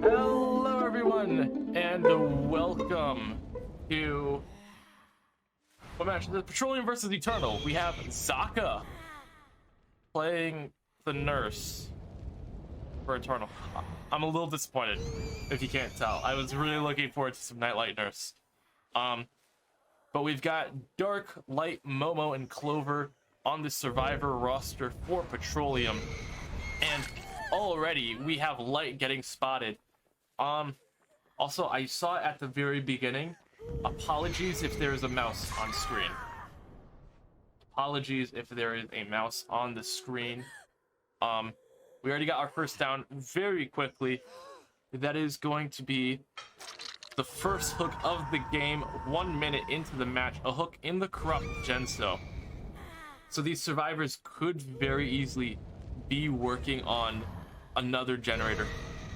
Hello everyone, and welcome to what match? The Petroleum versus Eternal. We have Zaka playing the nurse for Eternal. I'm a little disappointed, if you can't tell. I was really looking forward to some Nightlight Nurse. But we've got Dark, Light, Momo, and Clover on the Survivor roster for Petroleum. And already we have Light getting spotted. Also, I saw at the very beginning, apologies if there is a mouse on screen. Apologies if there is a mouse on the screen. We already got our first down very quickly. That is going to be the first hook of the game, 1 minute into the match. A hook in the corrupt Genso. So these survivors could very easily be working on another generator.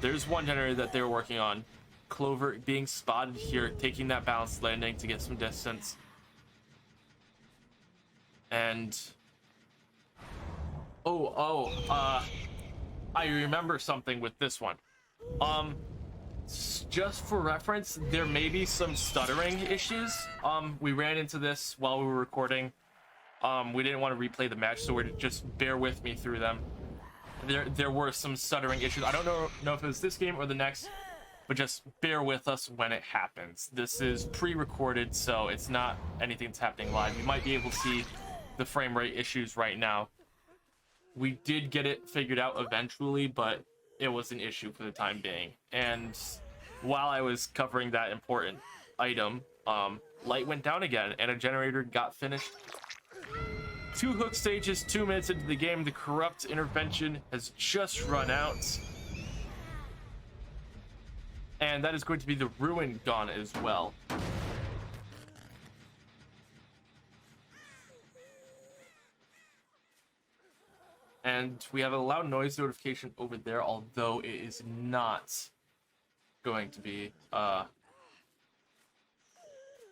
There's one generator that they're working on. Clover being spotted here, taking that balanced landing to get some distance. And I remember something with this one. Just for reference, there may be some stuttering issues. We ran into this while we were recording. We didn't want to replay the match, so just bear with me through them. There were some stuttering issues. I don't know if it was this game or the next, but just bear with us when it happens. This is pre-recorded, so it's not anything that's happening live. You might be able to see the frame rate issues right now. We did get it figured out eventually, but it was an issue for the time being. And while I was covering that important item, Light went down again and a generator got finished. 2 hook stages, 2 minutes into the game. The corrupt intervention has just run out. And that is going to be the ruin gone as well. And we have a loud noise notification over there, although it is not going to be, no,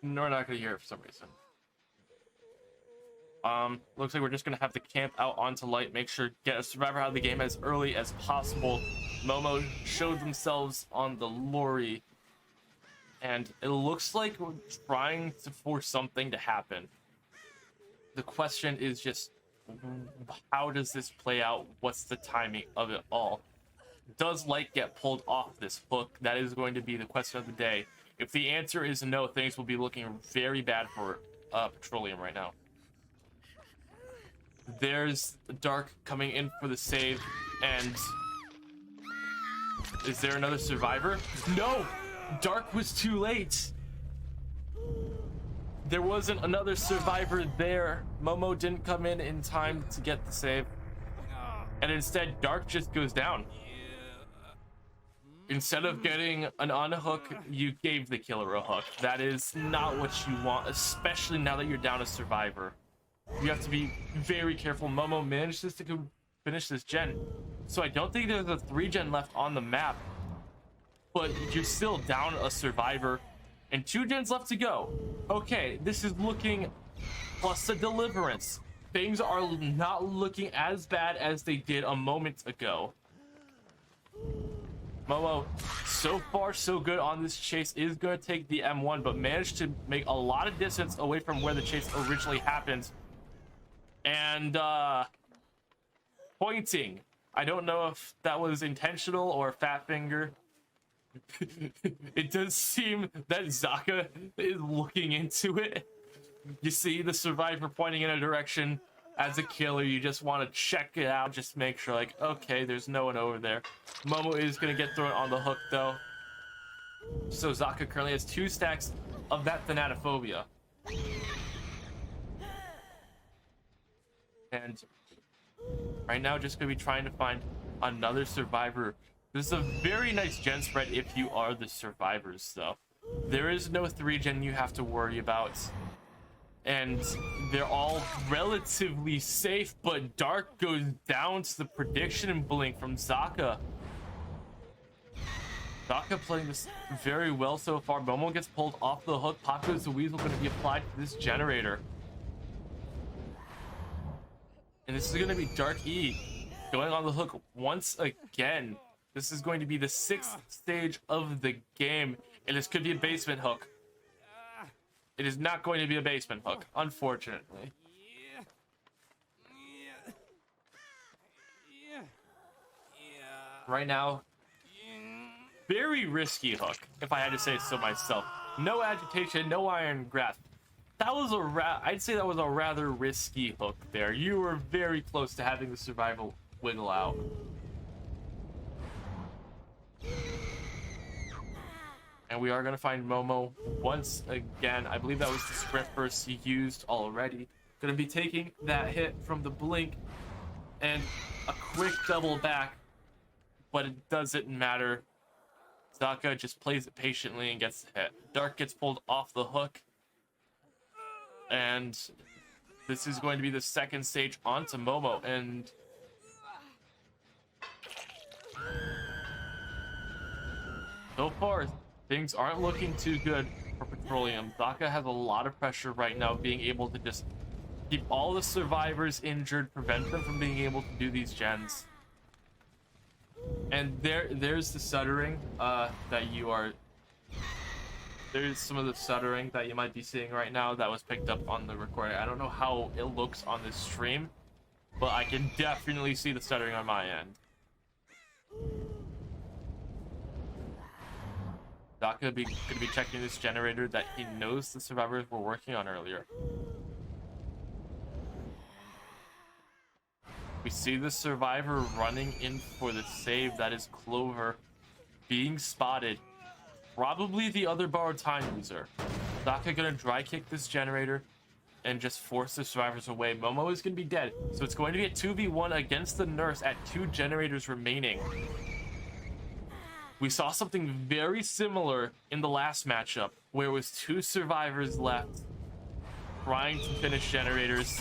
we're not going to hear it for some reason. Looks like we're just going to have to camp out onto Light, make sure get a survivor out of the game as early as possible. Momo showed themselves on the lorry, and it looks like we're trying to force something to happen. The question is just, how does this play out? What's the timing of it all? Does Light get pulled off this hook? That is going to be the question of the day. If the answer is no, things will be looking very bad for Petroleum right now. There's Dark coming in for the save, and is there another survivor? No! Dark was too late. There wasn't another survivor there. Momo didn't come in time to get the save. And instead, Dark just goes down. Instead of getting an unhook, you gave the killer a hook. That is not what you want, especially now that you're down a survivor. You have to be very careful. Momo manages to finish this gen. So I don't think there's a 3-gen left on the map. But you're still down a survivor. And 2 gens left to go. Okay, this is looking plus a deliverance. Things are not looking as bad as they did a moment ago. Momo, so far so good on this chase, is going to take the M1, but managed to make a lot of distance away from where the chase originally happened. And pointing. I don't know if that was intentional or fat finger. It does seem that Zaka is looking into it. You see the survivor pointing in a direction. As a killer, you just want to check it out, just make sure, like, okay, there's no one over there. Momo is going to get thrown on the hook, though. So Zaka currently has 2 stacks of that Thanatophobia. And right now, just going to be trying to find another survivor. This is a very nice gen spread if you are the survivors, though. There is no 3-gen you have to worry about. And they're all relatively safe, but Dark goes down to the prediction blink from Zaka. Zaka playing this very well so far. Momo gets pulled off the hook. Paco's the Weasel going to be applied to this generator. And this is going to be Dark E going on the hook once again. This is going to be the 6th stage of the game, and this could be a basement hook. It is not going to be a basement hook, unfortunately. Right now, very risky hook, if I had to say so myself. No agitation, no iron grasp. That was I'd say that was a rather risky hook there. You were very close to having the survival wiggle out. And we are going to find Momo once again. I believe that was the sprint burst he used already. Going to be taking that hit from the blink and a quick double back, but it doesn't matter. Zaka just plays it patiently and gets the hit. Dark gets pulled off the hook. And this is going to be the 2nd stage onto Momo. And so far, things aren't looking too good for Petroleum. Zaka has a lot of pressure right now, being able to just keep all the survivors injured, prevent them from being able to do these gens. And there's the stuttering that you are... There's some of the stuttering that you might be seeing right now that was picked up on the recording. I don't know how it looks on this stream, but I can definitely see the stuttering on my end. Zaka gonna be checking this generator that he knows the survivors were working on earlier. We see the survivor running in for the save. That is Clover being spotted. Probably the other borrowed time user. Zaka gonna dry kick this generator and just force the survivors away. Momo is gonna be dead. So it's going to be a 2v1 against the nurse at 2 generators remaining. We saw something very similar in the last matchup where it was 2 survivors left trying to finish generators.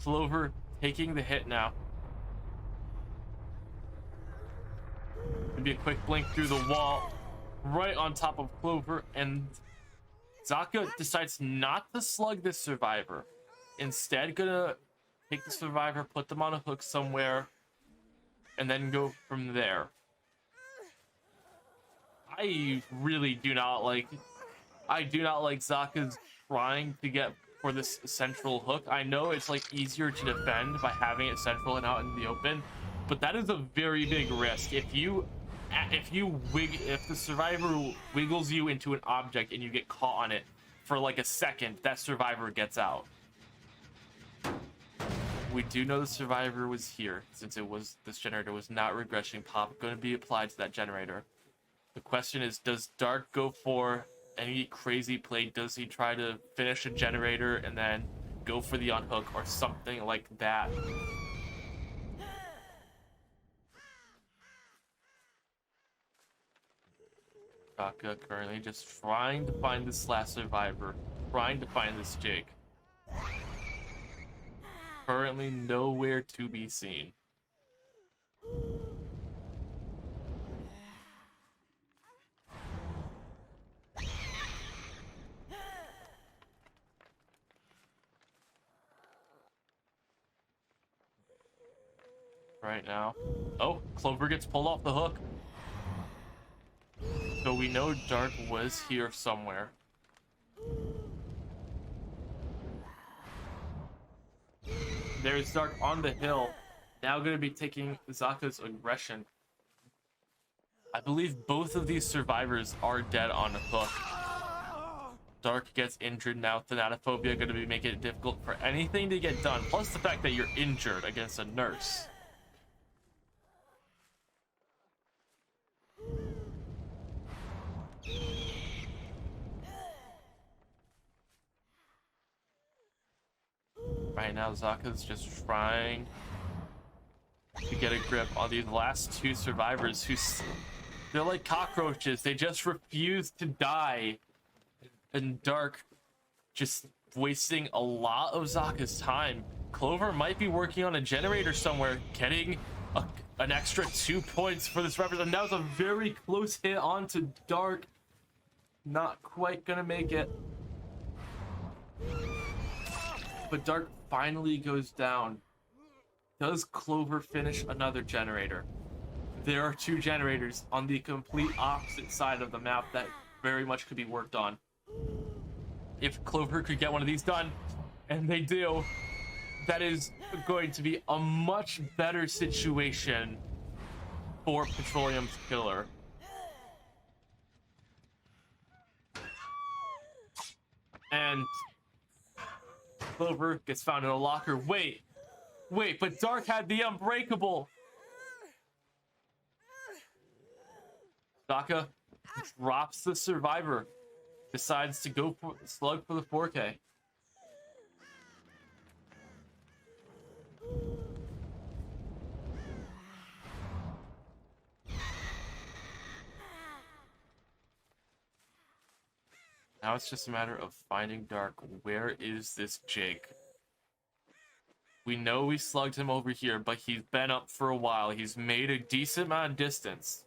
Clover taking the hit now. Gonna be a quick blink through the wall right on top of Clover, and Zaka decides not to slug this survivor. Instead, gonna take the survivor, put them on a hook somewhere, and then go from there. I really do not like Zaka's trying to get for this central hook. I know it's like easier to defend by having it central and out in the open, but that is a very big risk. If the survivor wiggles you into an object and you get caught on it for like a second, that survivor gets out. We do know the survivor was here, since this generator was not regression pop going to be applied to that generator. The question is, does Dark go for any crazy play? Does he try to finish a generator and then go for the unhook or something like that? Zaka currently just trying to find this last survivor, trying to find this Jake. Currently nowhere to be seen. Right now. Oh, Clover gets pulled off the hook. So we know Dark was here somewhere. There's Dark on the hill. Now going to be taking Zaka's aggression. I believe both of these survivors are dead on the hook. Dark gets injured now. Thanatophobia going to be making it difficult for anything to get done. Plus the fact that you're injured against a nurse. Right now, Zaka's just trying to get a grip on these last 2 survivors they're like cockroaches. They just refuse to die. And Dark just wasting a lot of Zaka's time. Clover might be working on a generator somewhere, getting an extra 2 points for this represent. And that was a very close hit onto Dark. Not quite gonna make it. But Dark finally goes down. Does Clover finish another generator? There are 2 generators on the complete opposite side of the map that very much could be worked on. If Clover could get one of these done, and they do, that is going to be a much better situation for Petroleum's killer. And Clover gets found in a locker. Wait, but Dark had the unbreakable. Zaka drops the survivor, decides to go for slug for the 4K. Now it's just a matter of finding Dark. Where is this Jake? We know we slugged him over here, but he's been up for a while. He's made a decent amount of distance.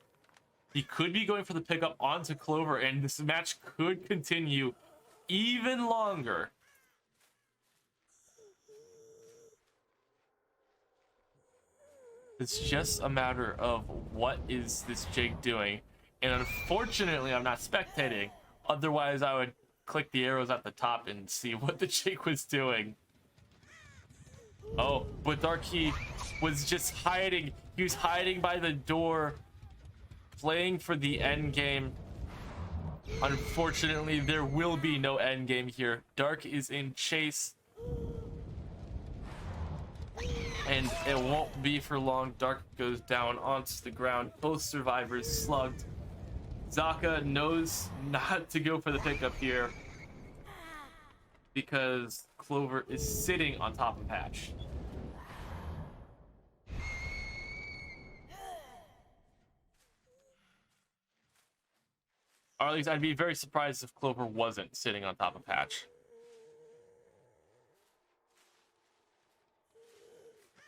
He could be going for the pickup onto Clover, and this match could continue even longer. It's just a matter of what is this Jake doing. And unfortunately, I'm not spectating. Otherwise, I would click the arrows at the top and see what the Jake was doing. Oh, but Darky was just hiding. He was hiding by the door, playing for the end game. Unfortunately, there will be no end game here. Dark is in chase, and it won't be for long. Dark goes down onto the ground. Both survivors slugged. Zaka knows not to go for the pickup here because Clover is sitting on top of Hatch. Or at least I'd be very surprised if Clover wasn't sitting on top of Hatch.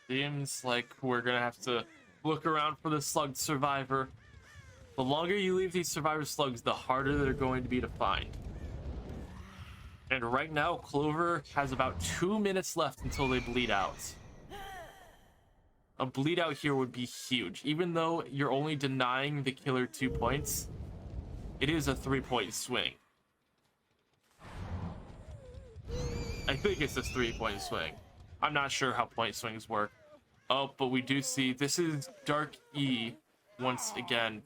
Seems like we're gonna have to look around for the slugged survivor. The longer you leave these survivor slugs, the harder they're going to be to find. And right now, Clover has about 2 minutes left until they bleed out. A bleed out here would be huge. Even though you're only denying the killer 2 points, it is a 3-point swing. I think it's a 3-point swing. I'm not sure how point swings work. Oh, but we do see this is Dark E once again.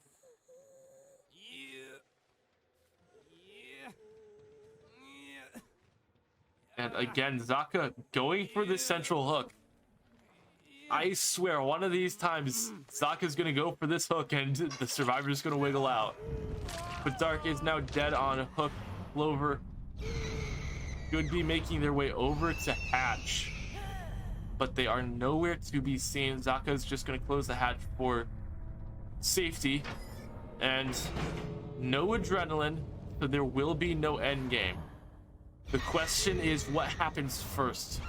And again, Zaka going for the central hook. I swear, one of these times, Zaka's gonna go for this hook and the survivor's gonna wiggle out. But Dark is now dead on a hook. Clover could be making their way over to Hatch, but they are nowhere to be seen. Zaka's just gonna close the hatch for safety, and no adrenaline, so there will be no end game. The question is, what happens first?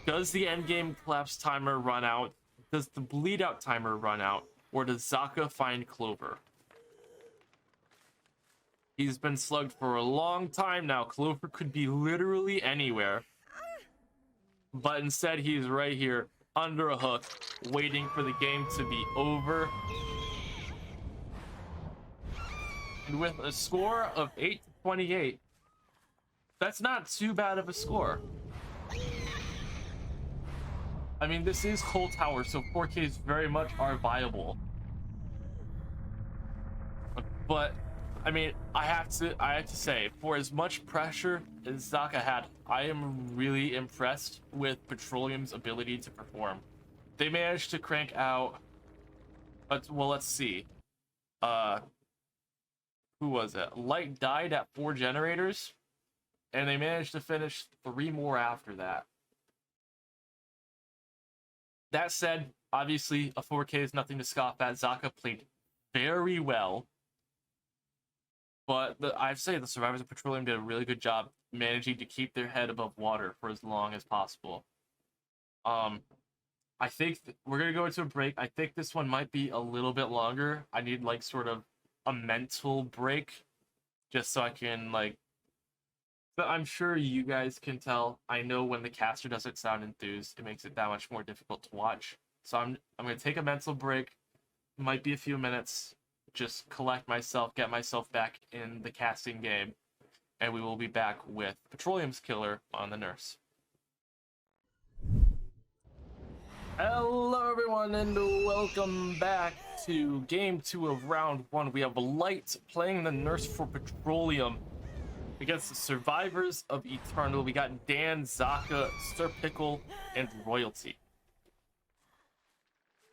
Does the end game collapse timer run out? Does the bleed out timer run out? Or does Zaka find Clover? He's been slugged for a long time now. Clover could be literally anywhere. But instead, he's right here under a hook, waiting for the game to be over. And with a score of 8-28, that's not too bad of a score. I mean, this is Cold Tower, so 4Ks very much are viable. But I mean, I have to say, for as much pressure as Zaka had, I am really impressed with Petroleum's ability to perform. They managed to crank out, well, let's see. Who was it? Light died at 4 generators, and they managed to finish 3 more after that. That said, obviously, a 4K is nothing to scoff at. Zaka played very well. But I'd say the survivors of Petroleum did a really good job managing to keep their head above water for as long as possible. I think we're going to go into a break. I think this one might be a little bit longer. I need, like, sort of a mental break just so I can, like, So I'm sure you guys can tell. I know when the caster doesn't sound enthused, it makes it that much more difficult to watch. So I'm gonna take a mental break. Might be a few minutes. Just collect myself, get myself back in the casting game, and we will be back with Petroleum's killer on the Nurse. Hello everyone and welcome back to game 2 of round 1. We have Light playing the Nurse for Petroleum against the survivors of Eternal. We got Dan, Zaka, Sir Pickle, and Royalty.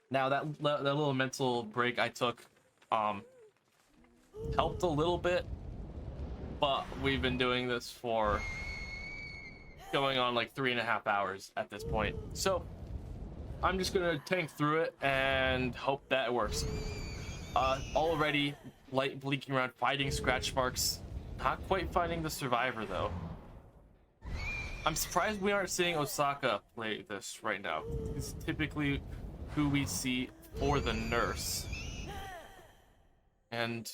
Now that little mental break I took helped a little bit, but we've been doing this for going on like 3.5 hours at this point. So I'm just gonna tank through it and hope that it works. Already Light blinking around, fighting scratch marks. Not quite finding the survivor though. I'm surprised we aren't seeing Osaka play this right now. It's typically who we see for the Nurse. And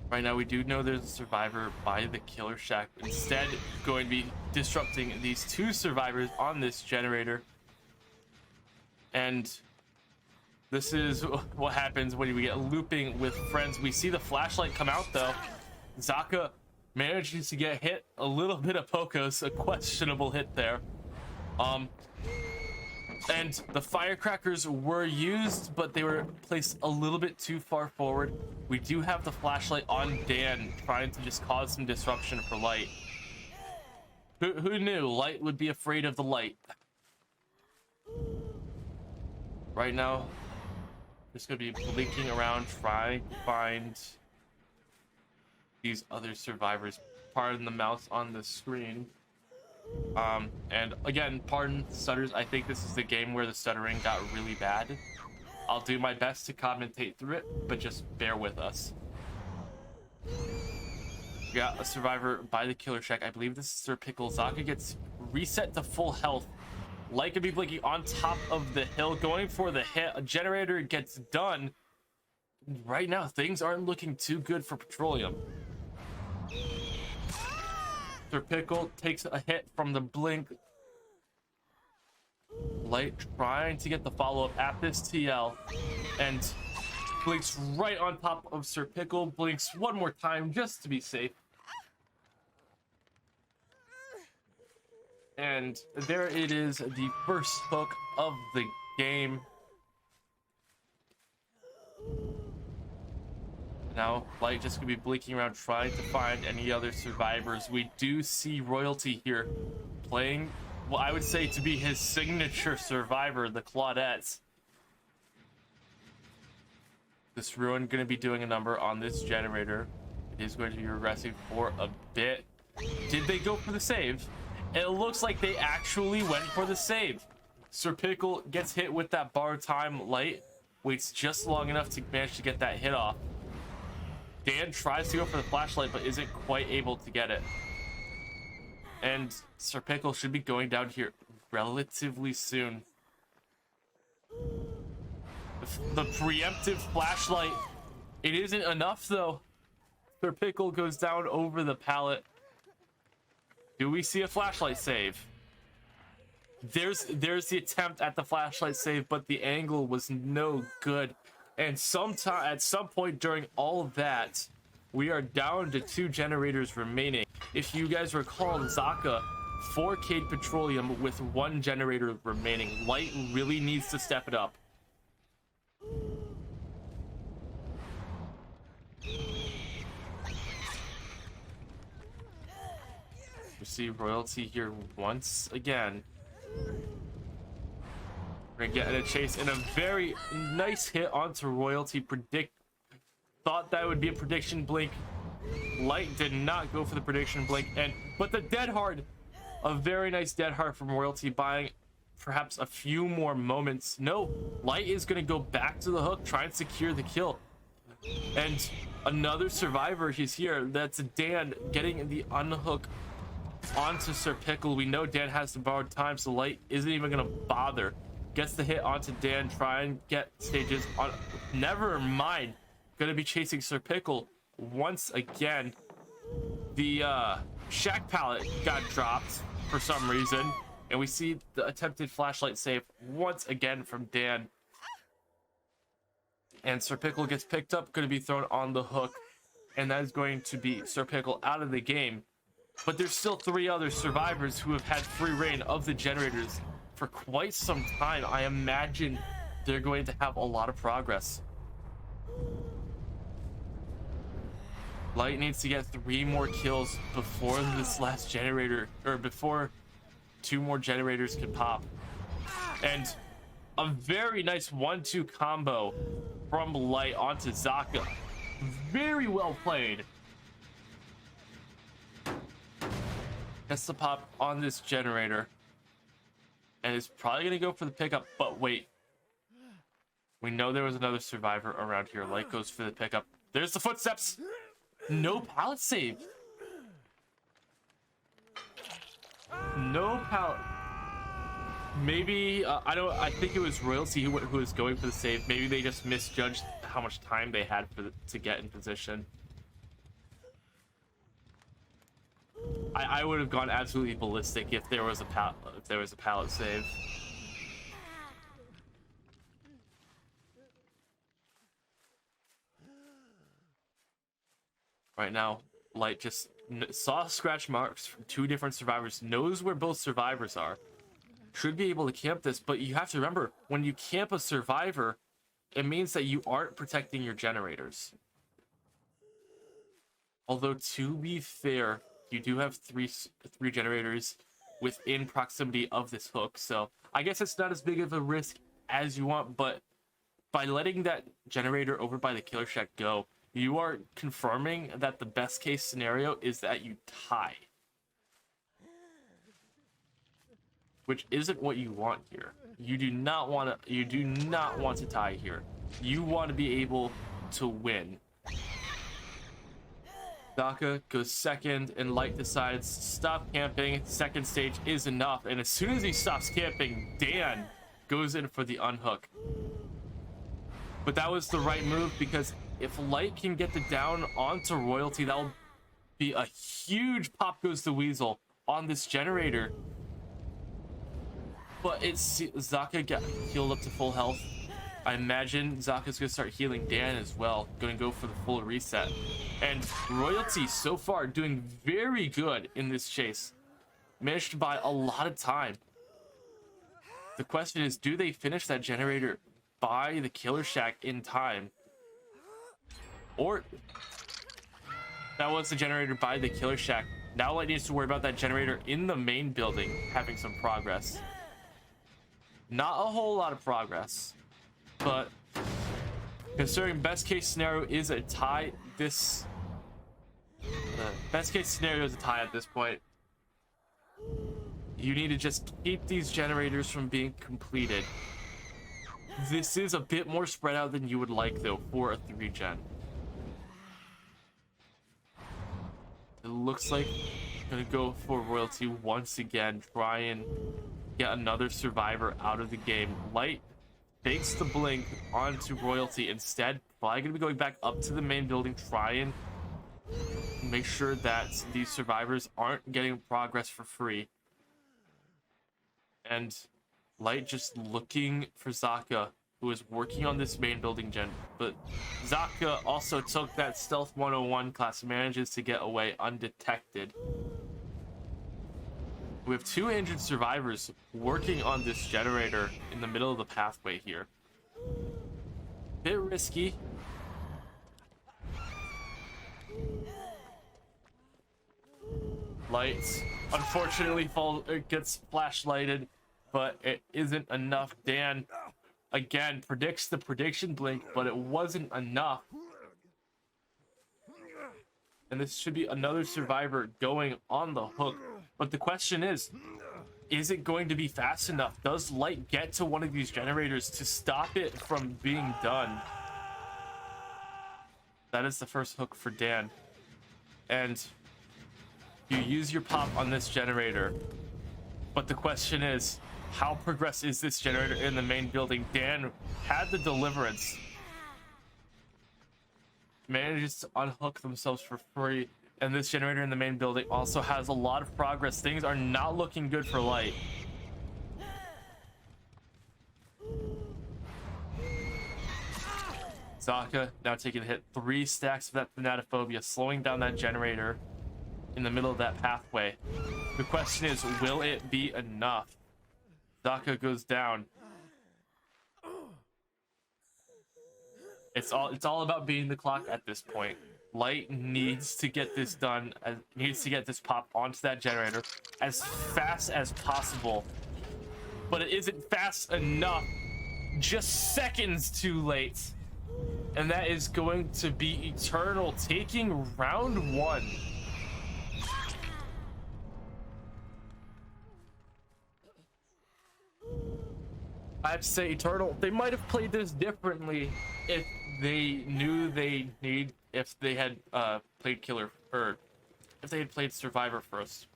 right now we do know there's a survivor by the killer shack. Instead, going to be disrupting these 2 survivors on this generator. And this is what happens when we get looping with friends. We see the flashlight come out though. Zaka manages to get hit. A little bit of Pocos, a questionable hit there. And the firecrackers were used, but they were placed a little bit too far forward. We do have the flashlight on Dan, trying to just cause some disruption for Light. Who knew Light would be afraid of the light? Right now, just gonna be blinking around, trying to find these other survivors. Pardon the mouse on the screen. And again, pardon stutters. I think this is the game where the stuttering got really bad. I'll do my best to commentate through it, but just bear with us. We got a survivor by the killer shack. I believe this is Sir Pickle. Zaka gets reset to full health. Light could be blinking on top of the hill, going for the hit. A generator gets done. Right now, things aren't looking too good for Petroleum. Sir Pickle takes a hit from the blink. Light trying to get the follow-up at this TL and blinks right on top of Sir Pickle. Blinks one more time just to be safe. And there it is, the first hook of the game. Now, Light just gonna be blinking around trying to find any other survivors. We do see Royalty here playing, well, I would say to be his signature survivor, the Claudettes. This Ruin gonna be doing a number on this generator. It is going to be regressing for a bit. Did they go for the save? It looks like they actually went for the save. Sir Pickle gets hit with that bar time. Light waits just long enough to manage to get that hit off. Dan tries to go for the flashlight, but isn't quite able to get it. And Sir Pickle should be going down here relatively soon. The preemptive flashlight, it isn't enough though. Sir Pickle goes down over the pallet. Do we see a flashlight save? There's the attempt at the flashlight save, but the angle was no good. And at some point during all of that, we are down to 2 generators remaining. If you guys recall, Zaka 4K'd Petroleum with 1 generator remaining. Light really needs to step it up. We see Royalty here once again. We're gonna get in a chase and a very nice hit onto Royalty. Thought that would be a prediction blink. Light did not go for the prediction blink, but the dead hard, a very nice dead hard from Royalty, buying perhaps a few more moments. No, Light is gonna go back to the hook, try and secure the kill. And another survivor, he's here. That's Dan getting the unhook onto Sir Pickle. We know Dan has the borrowed time, so Light isn't even gonna bother. Gets the hit onto Dan, try and get stages on. Never mind. Gonna be chasing Sir Pickle once again. The shack pallet got dropped for some reason, and we see the attempted flashlight save once again from Dan. And Sir Pickle gets picked up, going to be thrown on the hook, and that is going to be Sir Pickle out of the game. But there's still 3 other survivors who have had free reign of the generators for quite some time. I imagine they're going to have a lot of progress. Light needs to get 3 more kills before this last generator, or before 2 more generators can pop. And a very nice 1-2 combo from Light onto Zaka. Very well played. Gets the pop on this generator. And is probably going to go for the pickup, but wait. We know there was another survivor around here. Light goes for the pickup. There's the footsteps. No pallet save. No pallet. Maybe I think it was Royalty who was going for the save. Maybe they just misjudged how much time they had to get in position. I would have gone absolutely ballistic if there was a pallet save. Right now, Light just saw scratch marks from 2 different survivors, knows where both survivors are. Should be able to camp this, but you have to remember, when you camp a survivor, it means that you aren't protecting your generators. Although, to be fair, you do have three generators within proximity of this hook, so I guess it's not as big of a risk as you want, but by letting that generator over by the killer shack go, you are confirming that the best case scenario is that you tie. Which isn't what you want here. You do not want to tie here. You want to be able to win. Daka goes second, and Light decides stop camping. Second stage is enough, and as soon as he stops camping, Dan goes in for the unhook. But that was the right move, because if Light can get the down onto Royalty, that'll be a huge pop goes the weasel on this generator. But it's Zaka got healed up to full health. I imagine Zaka's gonna start healing Dan as well. Gonna go for the full reset. And Royalty so far doing very good in this chase. Managed to buy a lot of time. The question is, do they finish that generator by the killer shack in time? Or that was the generator by the killer shack. Now Light needs to worry about that generator in the main building having some progress. Not a whole lot of progress, but considering best case scenario is a tie, best case scenario is a tie at this point. You need to just keep these generators from being completed. This is a bit more spread out than you would like, though, for a 3-gen. It looks like I'm gonna go for Royalty once again, try and get another survivor out of the game. Light takes the blink onto Royalty instead. Probably gonna be going back up to the main building, try and make sure that these survivors aren't getting progress for free. And Light just looking for Zaka, who is working on this main building gen. But Zaka also took that Stealth 101 class, manages to get away undetected. We have 2 injured survivors working on this generator in the middle of the pathway here. Bit risky. Lights unfortunately gets flashlighted, but it isn't enough. Dan again predicts the prediction blink, but it wasn't enough. And this should be another survivor going on the hook. But the question is it going to be fast enough? Does Light get to one of these generators to stop it from being done? That is the first hook for Dan. And you use your pop on this generator. But the question is, how progressed is this generator in the main building? Dan had the deliverance. Manages to unhook themselves for free. And this generator in the main building also has a lot of progress. Things are not looking good for Light. Zaka now taking a hit. 3 stacks of that Thanatophobia, slowing down that generator in the middle of that pathway. The question is, will it be enough? Zaka goes down. It's all about beating the clock at this point. Light needs to get this done, needs to get this pop onto that generator as fast as possible. But it isn't fast enough. Just seconds too late. And that is going to be Eternal taking round 1. I have to say, Eternal, they might have played this differently if they knew if they had played Killer, or if they had played Survivor first.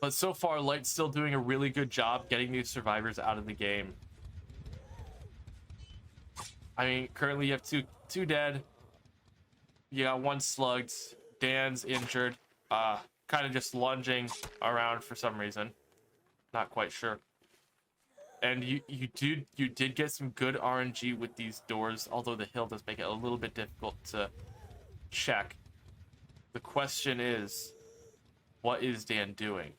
But so far, Light's still doing a really good job getting these survivors out of the game. I mean, currently you have two dead. You got 1 slugged. Dan's injured. Kind of just lunging around for some reason. Not quite sure. And you did get some good RNG with these doors, although the hill does make it a little bit difficult to check. The question is, what is Dan doing?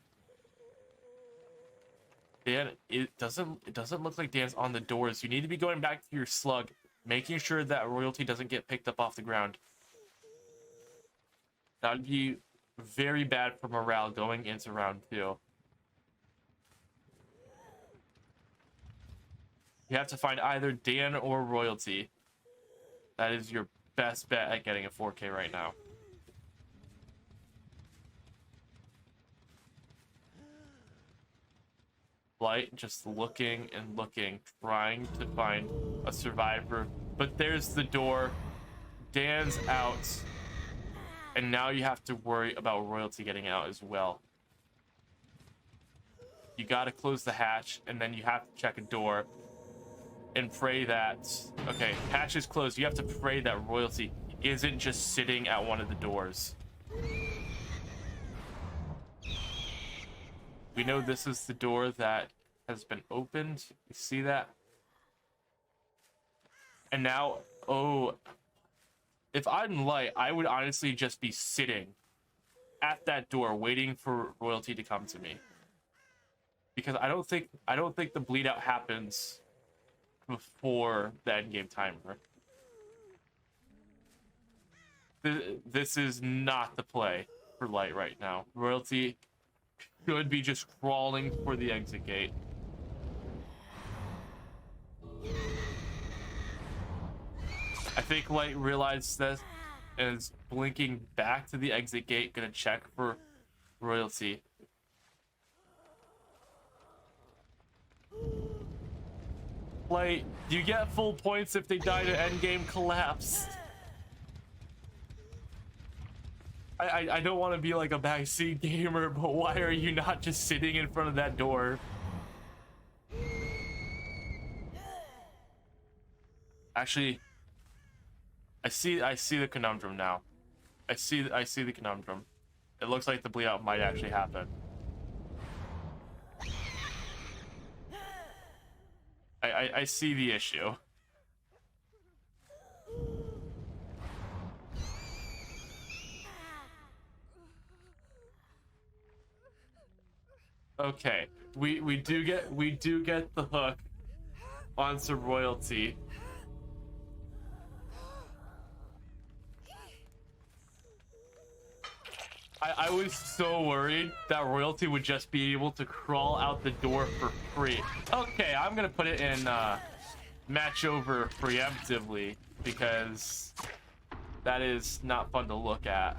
Dan, it doesn't look like Dan's on the doors. You need to be going back to your slug, making sure that royalty doesn't get picked up off the ground. That would be very bad for morale going into round 2. You have to find either Dan or royalty. That is your best bet at getting a 4K right now. Light just looking and looking, trying to find a survivor. But there's the door. Dan's out. And now you have to worry about royalty getting out as well. You gotta close the hatch, and then you have to check a door. And pray that, okay, hatch is closed. You have to pray that royalty isn't just sitting at one of the doors. We know this is the door that has been opened. You see that? And now, oh, if I'm Light, I would honestly just be sitting at that door waiting for royalty to come to me. Because I don't think the bleed out happens before the end game timer. This is not the play for Light right now. Royalty should be just crawling for the exit gate. I think Light realized this and is blinking back to the exit gate, gonna check for royalty. Light, you get full points if they die to endgame collapse. I don't want to be like a backseat gamer, but why are you not just sitting in front of that door? Actually, I see the conundrum now. I see the conundrum. It looks like the bleed out might actually happen. I see the issue. Okay, we do get the hook onto royalty. I was so worried that royalty would just be able to crawl out the door for free. Okay, I'm gonna put it in match over preemptively because that is not fun to look at.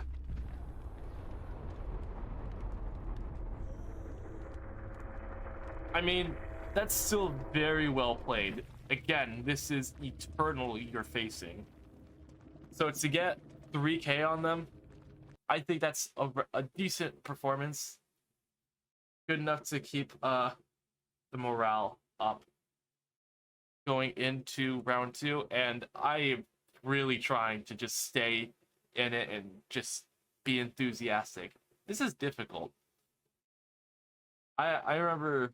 I mean, that's still very well played. Again, this is Eternal you're facing. So to get 3K on them, I think that's a decent performance. Good enough to keep the morale up going into round 2. And I am really trying to just stay in it and just be enthusiastic. This is difficult. I remember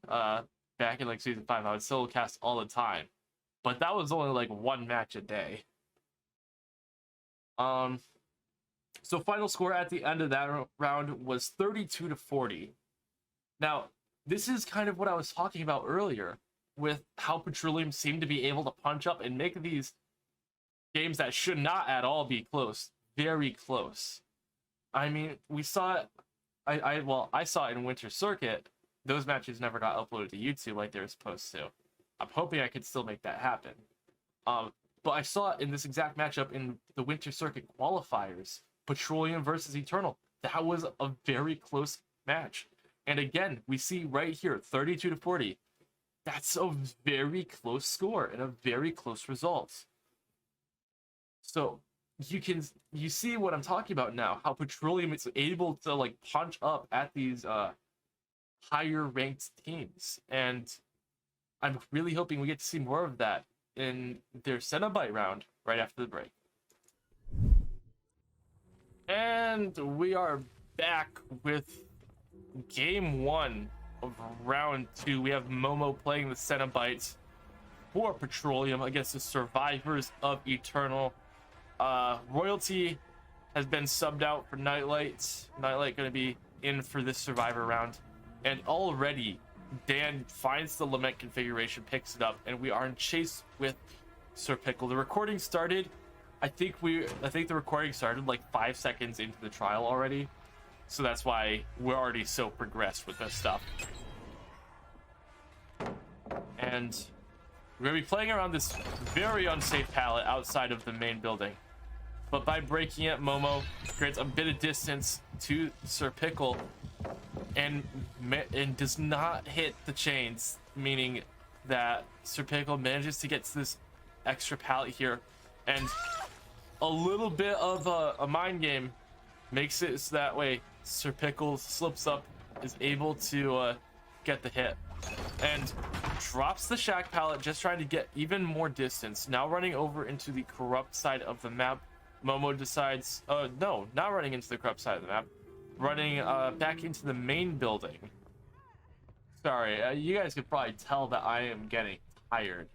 back in like season 5, I would solo cast all the time, but that was only like one match a day. So final score at the end of that round was 32-40. Now, this is kind of what I was talking about earlier with how Petroleum seemed to be able to punch up and make these games that should not at all be close very close. I mean, we saw it. I saw it in Winter Circuit. Those matches never got uploaded to YouTube like they were supposed to. I'm hoping I could still make that happen. But I saw it in this exact matchup in the Winter Circuit qualifiers, Petroleum versus Eternal. That was a very close match. And again, we see right here, 32-40. That's a very close score and a very close result. So you see what I'm talking about now, how Petroleum is able to like punch up at these higher ranked teams. And I'm really hoping we get to see more of that in their Cenobite round right after the break. And we are back with game 1 of round 2. We have Momo playing the Cenobite for Petroleum against the survivors of Eternal. Royalty has been subbed out for Nightlight. Nightlight going to be in for this survivor round. And already Dan finds the Lament configuration, picks it up, and we are in chase with Sir Pickle. The recording started, I think the recording started like 5 seconds into the trial already. So that's why we're already so progressed with this stuff. And we're gonna be playing around this very unsafe pallet outside of the main building. But by breaking it, Momo creates a bit of distance to Sir Pickle and does not hit the chains, meaning that Sir Pickle manages to get to this extra pallet here, and a little bit of a mind game makes it so that way Sir Pickle slips up, is able to get the hit, and drops the shack pallet, just trying to get even more distance. Now running over into the corrupt side of the map, Momo decides, no, not running into the corrupt side of the map, running back into the main building. Sorry, you guys could probably tell that I am getting tired.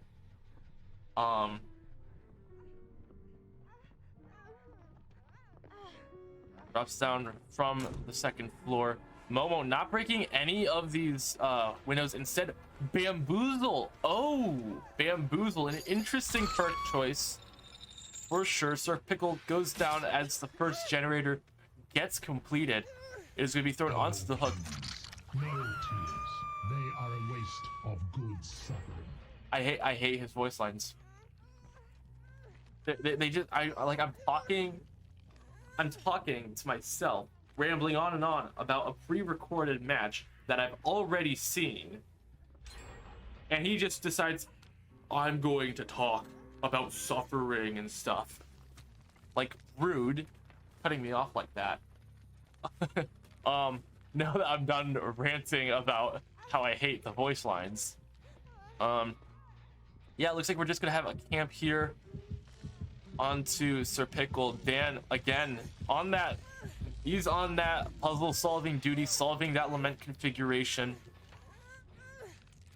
Drops down from the second floor. Momo not breaking any of these windows, instead bamboozle. Oh, bamboozle, an interesting perk choice for sure. Sir Pickle goes down as the first generator gets completed. It is going to be thrown onto the hook. No tears. They are a waste of good suffering. I hate his voice lines. They just I'm talking to myself, rambling on and on about a pre-recorded match that I've already seen, and he just decides, I'm going to talk about suffering and stuff. Like, rude, cutting me off like that. Now that I'm done ranting about how I hate the voice lines, yeah, it looks like we're just gonna have a camp here onto Sir Pickle. Dan again on that, he's on that puzzle solving duty, solving that Lament configuration,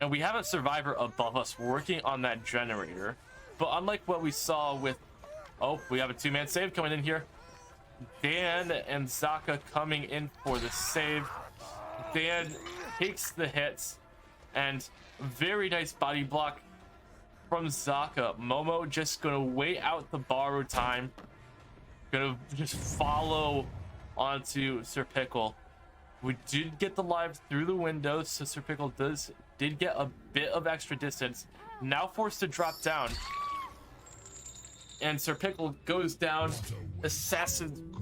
and we have a survivor above us working on that generator. But unlike what we saw with, oh, we have a 2-man save coming in here. Dan and Zaka coming in for the save. Dan takes the hits, and very nice body block from Zaka. Momo just gonna wait out the borrow time, gonna just follow onto Sir Pickle. We did get the live through the window, so Sir Pickle did get a bit of extra distance. Now forced to drop down, and Sir Pickle goes down. Assassin,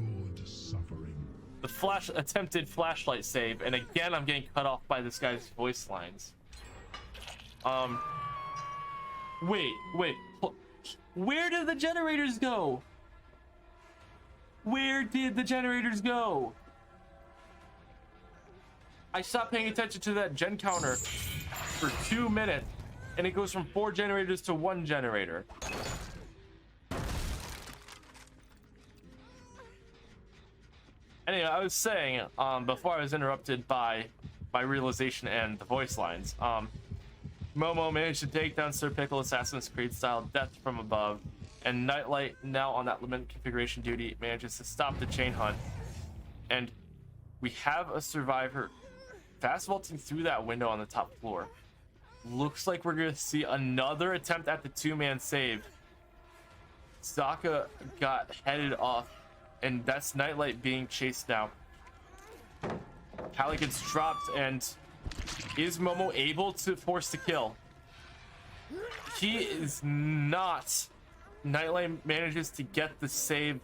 the attempted flashlight save, and again I'm getting cut off by this guy's voice lines. Wait, where did the generators go? Where did the generators go? I stopped paying attention to that gen counter for 2 minutes, and it goes from 4 generators to 1 generator. Anyway, I was saying, before I was interrupted by my realization and the voice lines, Momo managed to take down Sir Pickle Assassin's Creed style death from above, and Nightlight, now on that limited configuration duty, manages to stop the chain hunt. And we have a survivor fast vaulting through that window on the top floor. Looks like we're gonna see another attempt at the two-man save. Zaka got headed off, and that's Nightlight being chased now. Callie gets dropped, and is Momo able to force the kill? He is not. Nightlight manages to get the save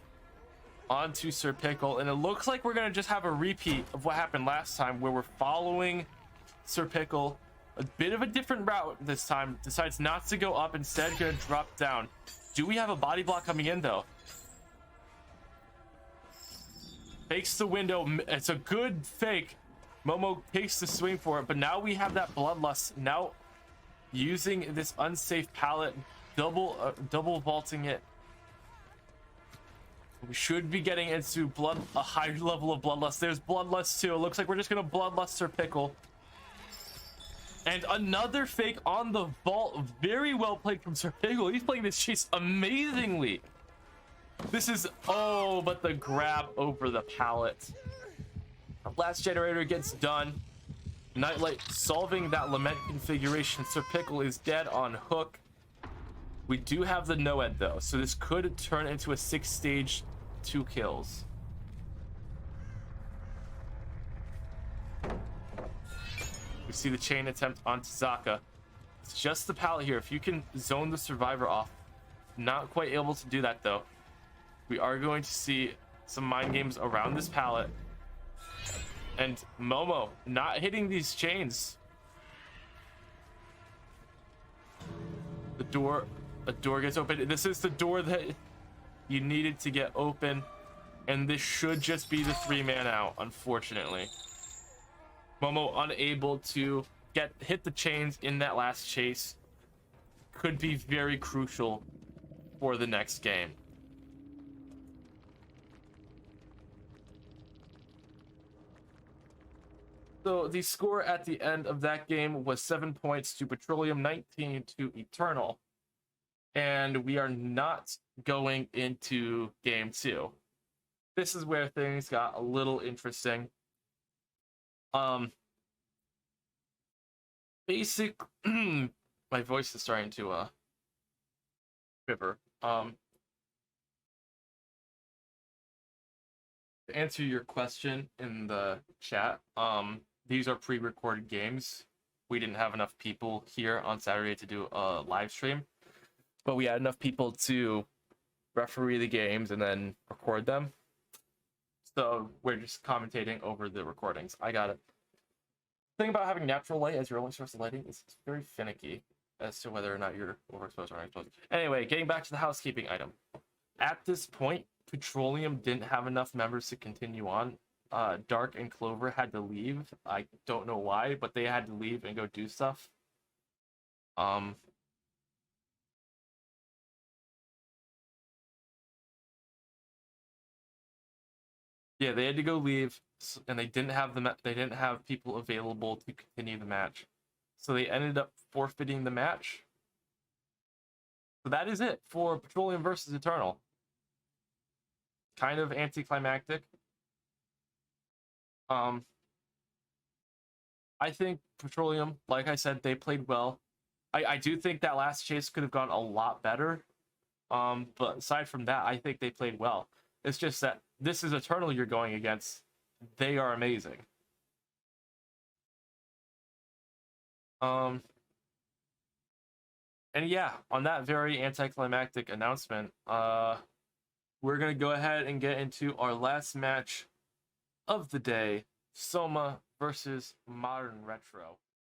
onto Sir Pickle, and it looks like we're gonna just have a repeat of what happened last time, where we're following Sir Pickle a bit of a different route this time. Decides not to go up, instead gonna drop down. Do we have a body block coming in though? Fakes the window. It's a good fake. Momo takes the swing for it, but now we have that bloodlust. Now using this unsafe pallet, double vaulting it. We should be getting into a higher level of bloodlust. There's bloodlust too. It looks like we're just gonna bloodlust Sir Pickle. And another fake on the vault. Very well played from Sir Pickle. He's playing this chase amazingly. This is, oh, but the grab over the pallet. Last generator gets done. Nightlight solving that lament configuration. Sir Pickle is dead on hook. We do have the no-ed though, so this could turn into a 6-stage 2 kills. We see the chain attempt onto Zaka. It's just the pallet here. If you can zone the survivor off. Not quite able to do that though. We are going to see some mind games around this pallet. And Momo not hitting these chains. A door gets open. This is the door that you needed to get open. And this should just be the 3-man out, unfortunately. Momo unable to hit the chains in that last chase. Could be very crucial for the next game. So the score at the end of that game was 7 points to Petroleum, 19 to Eternal. And we are not going into game 2. This is where things got a little interesting. Basic my voice is starting to quiver. To answer your question in the chat, these are pre-recorded games. We didn't have enough people here on Saturday to do a live stream, but we had enough people to referee the games and then record them. So we're just commentating over the recordings. I got it. The thing about having natural light as your only source of lighting is it's very finicky as to whether or not you're overexposed or underexposed. Anyway, getting back to the housekeeping item. At this point, Petroleum didn't have enough members to continue on. Dark and Clover had to leave. I don't know why, but they had to leave and go do stuff. Yeah, they had to go leave, and they didn't have people available to continue the match, so they ended up forfeiting the match. So that is it for Petroleum versus Eternal. Kind of anticlimactic. I think Petroleum, like I said, they played well. I do think that last chase could have gone a lot better. But aside from that, I think they played well. It's just that this is Eternal you're going against. They are amazing. And yeah, on that very anticlimactic announcement, we're going to go ahead and get into our last match of the day, Soma versus Modern Retro.